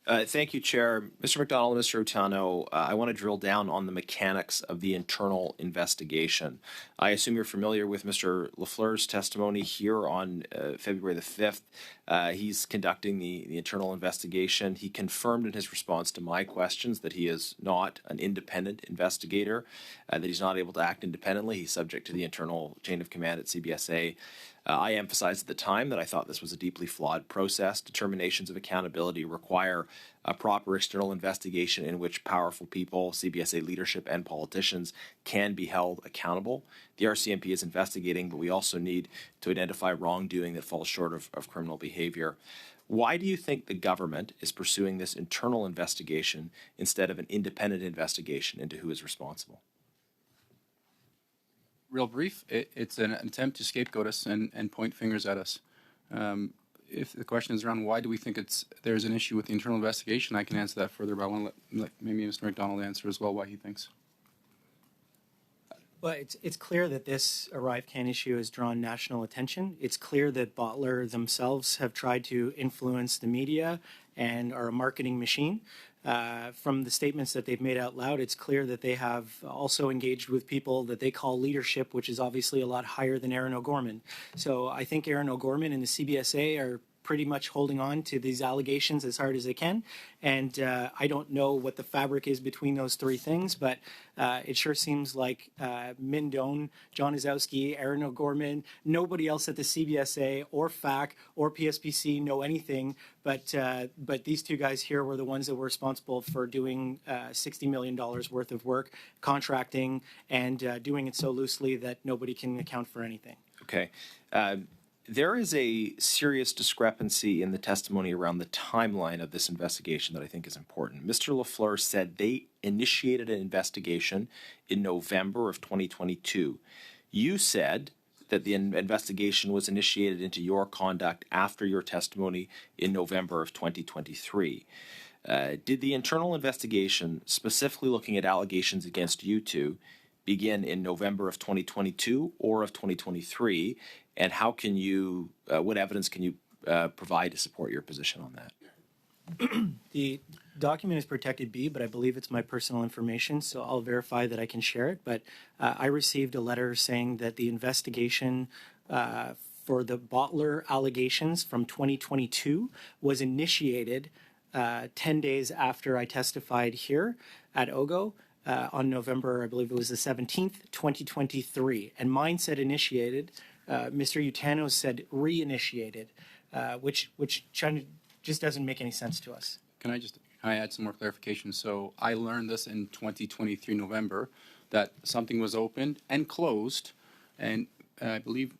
Thank you, Chair. Mr. McDonald, Mr. Utano, I want to drill down on the mechanics of the internal investigation. I assume you're familiar with Mr. Lafleur's testimony here on February the 5th. He's conducting the internal investigation. He confirmed in his response to my questions that he is not an independent investigator, that he's not able to act independently. He's subject to the internal chain of command at CBSA. I emphasized at the time that I thought this was a deeply flawed process. Determinations of accountability require a proper external investigation in which powerful people, CBSA leadership, and politicians can be held accountable. The RCMP is investigating, but we also need to identify wrongdoing that falls short of criminal behavior. Why do you think the government is pursuing this internal investigation instead of an independent investigation into who is responsible? Real brief, it's an attempt to scapegoat us and point fingers at us. If the question is around why do we think there's an issue with the internal investigation, I can answer that further, but I want to let maybe Mr. McDonald answer as well why he thinks. Well, it's clear that this ArriveCAN issue has drawn national attention. It's clear that Bottler themselves have tried to influence the media and are a marketing machine. From the statements that they've made out loud, it's clear that they have also engaged with people that they call leadership, which is obviously a lot higher than Aaron O'Gorman. So I think Aaron O'Gorman and the CBSA are pretty much holding on to these allegations as hard as they can. And I don't know what the fabric is between those three things, but it sure seems like Mindone, John Izowski, Aaron O'Gorman, nobody else at the CBSA or FAC or PSPC know anything, but these two guys here were the ones that were responsible for doing $60 million worth of work, contracting, and doing it so loosely that nobody can account for anything. Okay. There is a serious discrepancy in the testimony around the timeline of this investigation that I think is important. Mr. Lafleur said they initiated an investigation in November of 2022. You said that the investigation was initiated into your conduct after your testimony in November of 2023. Did the internal investigation, specifically looking at allegations against you two, begin in November of 2022 or of 2023? And how can you, what evidence can you provide to support your position on that? The document is protected B, but I believe it's my personal information, so I'll verify that I can share it. But I received a letter saying that the investigation for the Bottler allegations from 2022 was initiated 10 days after I testified here at OGO. On November, I believe it was the 17th, 2023. And mine said initiated. Mr. Utano said reinitiated, which just doesn't make any sense to us. Can I add some more clarification? So I learned this in 2023 November, that something was opened and closed, and I believe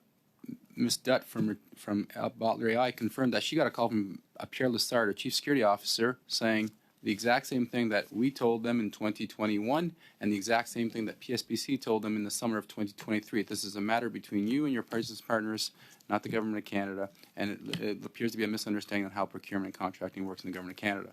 Ms. Dutt from Bottler AI confirmed that she got a call from Pierre Lessard, a chief security officer, saying the exact same thing that we told them in 2021 and the exact same thing that PSPC told them in the summer of 2023. This is a matter between you and your business partners, not the Government of Canada, and it appears to be a misunderstanding on how procurement and contracting works in the Government of Canada.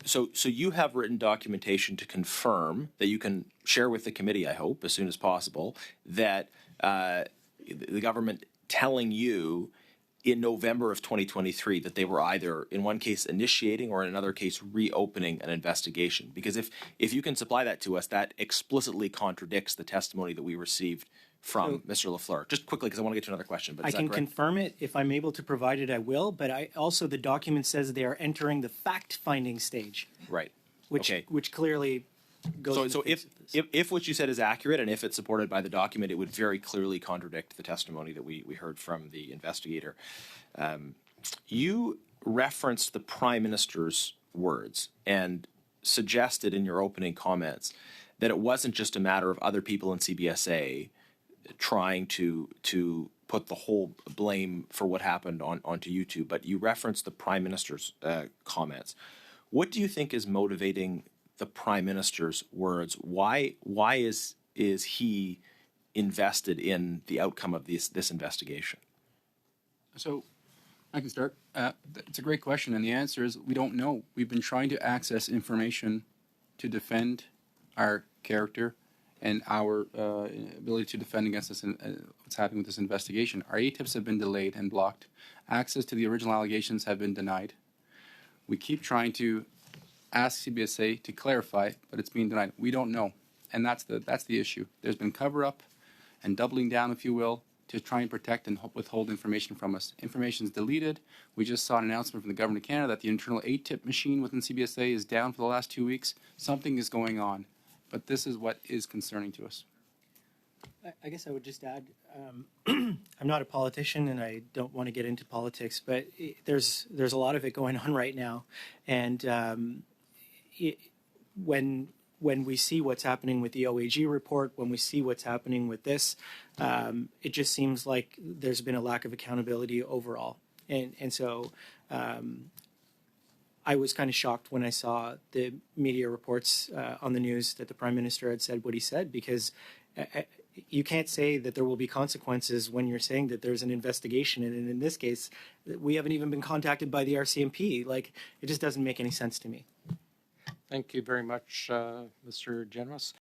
So you have written documentation to confirm that you can share with the committee, I hope, as soon as possible, that the government telling you in November of 2023 that they were either in one case initiating or in another case reopening an investigation. Because if you can supply that to us, that explicitly contradicts the testimony that we received from Mr. Lafleur. Just quickly, because I want to get to another question. But I can confirm it. If I'm able to provide it, I will. But the document says they are entering the fact-finding stage. Right. Which clearly goes. So if what you said is accurate and if it's supported by the document, it would very clearly contradict the testimony that we heard from the investigator. You referenced the Prime Minister's words and suggested in your opening comments that it wasn't just a matter of other people in CBSA trying to put the whole blame for what happened onto you two, but you referenced the Prime Minister's comments. What do you think is motivating the Prime Minister's words? Why is he invested in the outcome of this investigation? So I can start. It's a great question, and the answer is we don't know. We've been trying to access information to defend our character and our ability to defend against this, what's happening with this investigation. Our ATIPs have been delayed and blocked. Access to the original allegations have been denied. We keep trying to ask CBSA to clarify, but it's being denied. We don't know, and that's the issue. There's been cover-up and doubling down, if you will, to try and protect and withhold information from us. Information is deleted. We just saw an announcement from the Government of Canada that the internal ATIP machine within CBSA is down for the last 2 weeks. Something is going on, but this is what is concerning to us. I guess I would just add, I'm not a politician and I don't want to get into politics, but there's a lot of it going on right now, and when we see what's happening with the OAG report, when we see what's happening with this, it just seems like there's been a lack of accountability overall, and so I was kind of shocked when I saw the media reports on the news that the Prime Minister had said what he said, because you can't say that there will be consequences when you're saying that there's an investigation. And in this case, we haven't even been contacted by the RCMP. Like, it just doesn't make any sense to me. Thank you very much, Mr. Generous.